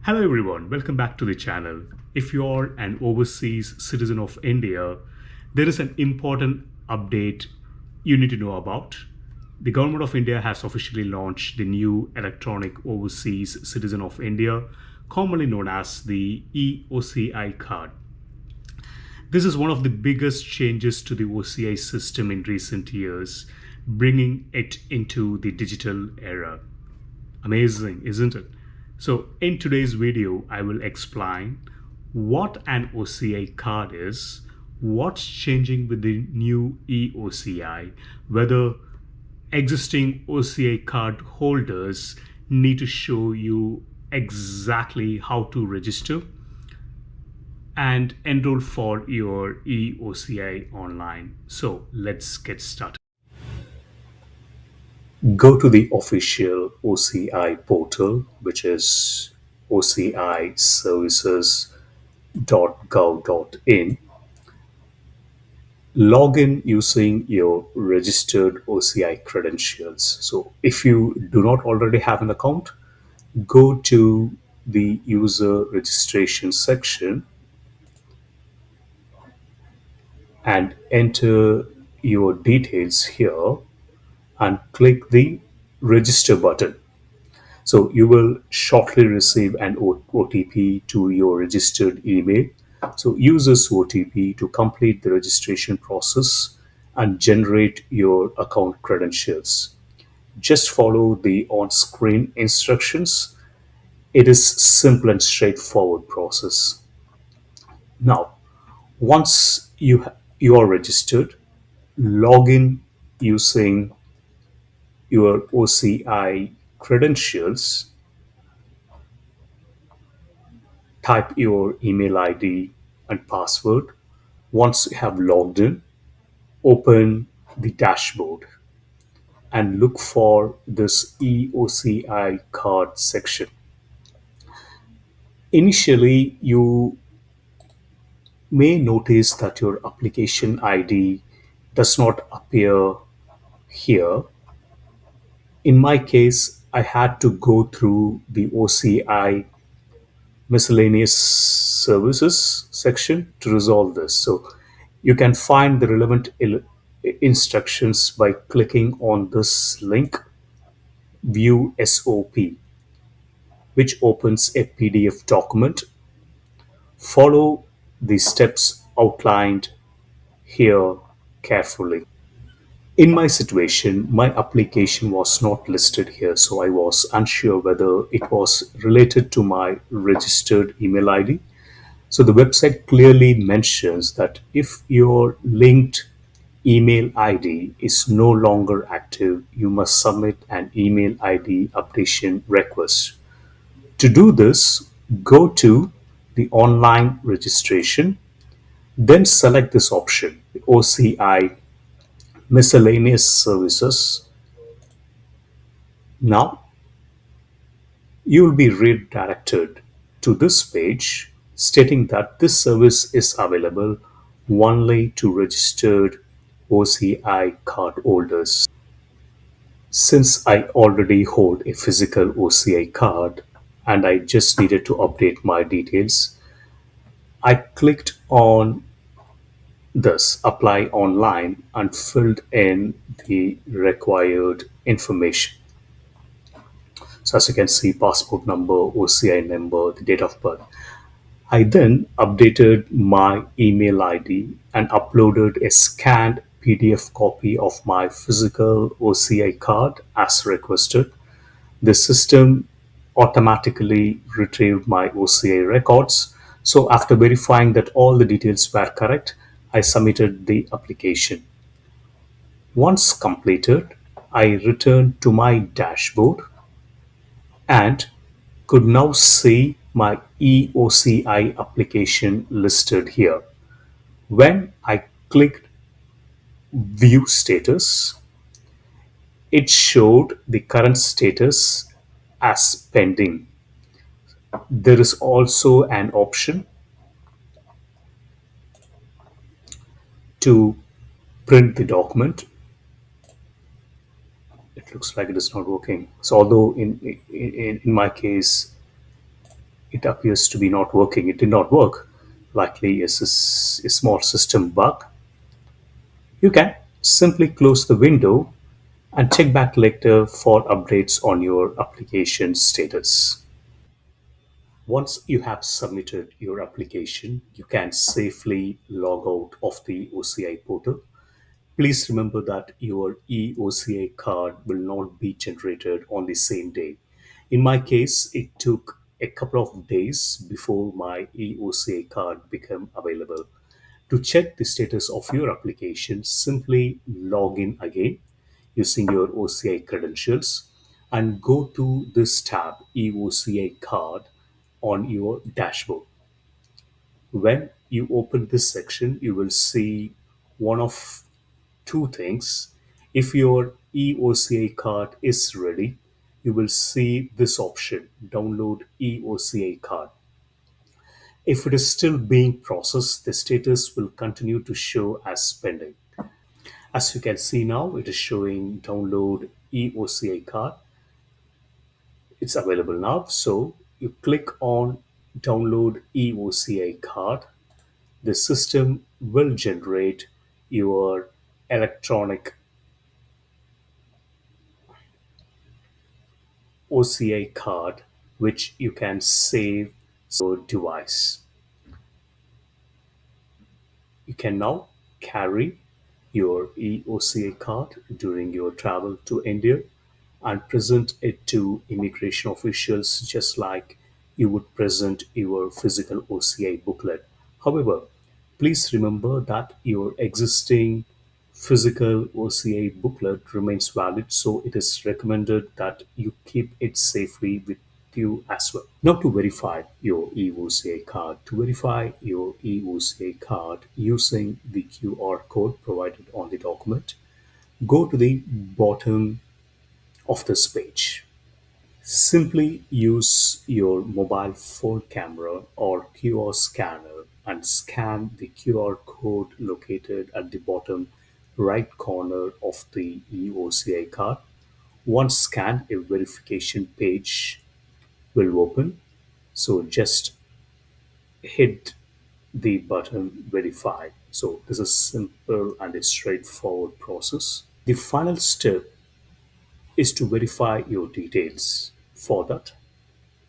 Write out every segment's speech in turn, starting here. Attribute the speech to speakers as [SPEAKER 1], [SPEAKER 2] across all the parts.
[SPEAKER 1] Hello everyone, welcome back to the channel. If you're an overseas citizen of India, there is an important update you need to know about. The government of India has officially launched the new electronic overseas citizen of India, commonly known as the eOCI card. This is one of the biggest changes to the OCI system in recent years, bringing it into the digital era. Amazing, isn't it? So in today's video, I will explain what an OCI card is, what's changing with the new eOCI, whether existing OCI card holders need to show you exactly how to register and enroll for your eOCI online. So let's get started. Go to the official OCI portal, which is ociservices.gov.in. Log in using your registered OCI credentials. So if you do not already have an account, go to the user registration section and enter your details here and click the register button. So you will shortly receive an OTP to your registered email. So use this OTP to complete the registration process and generate your account credentials. Just follow the on-screen instructions. It is simple and straightforward process. Now, once you are registered, log in using your OCI credentials. Type your email ID and password. Once you have logged in, open the dashboard and look for this eOCI card section. Initially, you may notice that your application ID does not appear here. In my case, I had to go through the OCI miscellaneous services section to resolve this. So you can find the relevant instructions by clicking on this link, view SOP, which opens a PDF document. Follow the steps outlined here carefully. In my situation, my application was not listed here, so I was unsure whether it was related to my registered email ID. So the website clearly mentions that if your linked email ID is no longer active, you must submit an email ID updation request. To do this, go to the online registration, then select this option, the OCI miscellaneous services. Now you will be redirected to this page stating that this service is available only to registered OCI card holders. Since I already hold a physical OCI card and I just needed to update my details, I clicked on this apply online and filled in the required information. So as you can see, passport number, OCI number, the date of birth. I then updated my email ID and uploaded a scanned PDF copy of my physical OCI card as requested. The system automatically retrieved my OCI records. So after verifying that all the details were correct, I submitted the application. Once completed, I returned to my dashboard and could now see my eOCI application listed here. When I clicked view status, it showed the current status as pending. There is also an option to print the document. It looks like it is not working. So although in my case it appears to be not working. It did not work. Likely is a small system bug. You can simply close the window and check back later for updates on your application status. Once you have submitted your application, you can safely log out of the OCI portal. Please remember that your eOCI card will not be generated on the same day. In my case, it took a couple of days before my eOCI card became available. To check the status of your application, simply log in again using your OCI credentials and go to this tab, eOCI card, on your dashboard. When you open this section, you will see one of two things. If your eOCI card is ready, you will see this option, download eOCI card. If it is still being processed, the status will continue to show as pending. As you can see now, it is showing download eOCI card. It's available now. So you click on download eOCI card. The system will generate your electronic OCI card, which you can save your device. You can now carry your eOCI card during your travel to India and present it to immigration officials just like you would present your physical OCI booklet. However, please remember that your existing physical OCI booklet remains valid, so it is recommended that you keep it safely with you as well. Now, to verify your eOCI card, using the QR code provided on the document, go to the bottom of this page. Simply use your mobile phone camera or QR scanner and scan the QR code located at the bottom right corner of the eOCI card. Once scanned, a verification page will open. So just hit the button verify. So this is simple and a straightforward process. The final step is to verify your details. For that,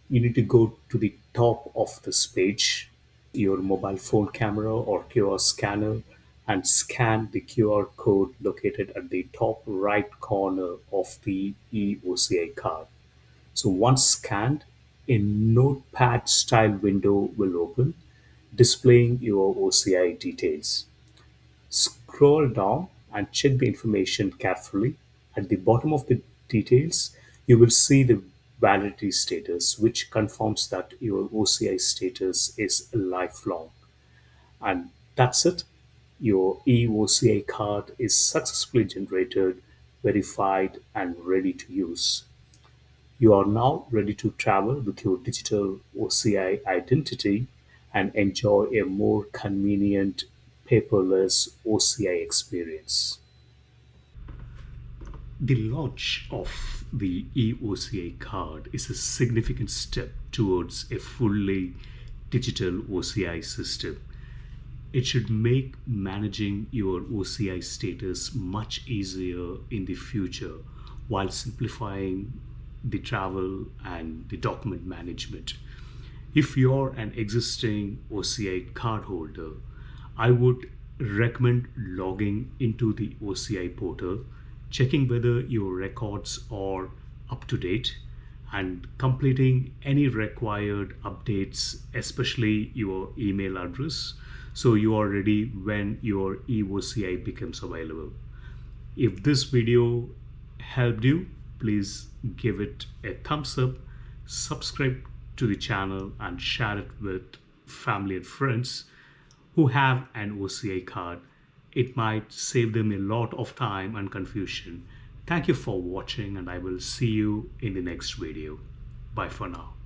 [SPEAKER 1] you need to go to the top of this page, your mobile phone camera or QR scanner, and scan the QR code located at the top right corner of the eOCI card. So once scanned, a notepad style window will open, displaying your OCI details. Scroll down and check the information carefully. At the bottom of the details, you will see the validity status, which confirms that your OCI status is lifelong. And that's it. Your eOCI card is successfully generated, verified, and ready to use. You are now ready to travel with your digital OCI identity and enjoy a more convenient, paperless OCI experience. The launch of the eOCI card is a significant step towards a fully digital OCI system. It should make managing your OCI status much easier in the future while simplifying the travel and the document management. If you're an existing OCI cardholder, I would recommend logging into the OCI portal, checking whether your records are up to date, and completing any required updates, especially your email address, so you are ready when your eOCI becomes available. If this video helped you, please give it a thumbs up, subscribe to the channel, and share it with family and friends who have an OCI card. It might save them a lot of time and confusion. Thank you for watching, and I will see you in the next video. Bye for now.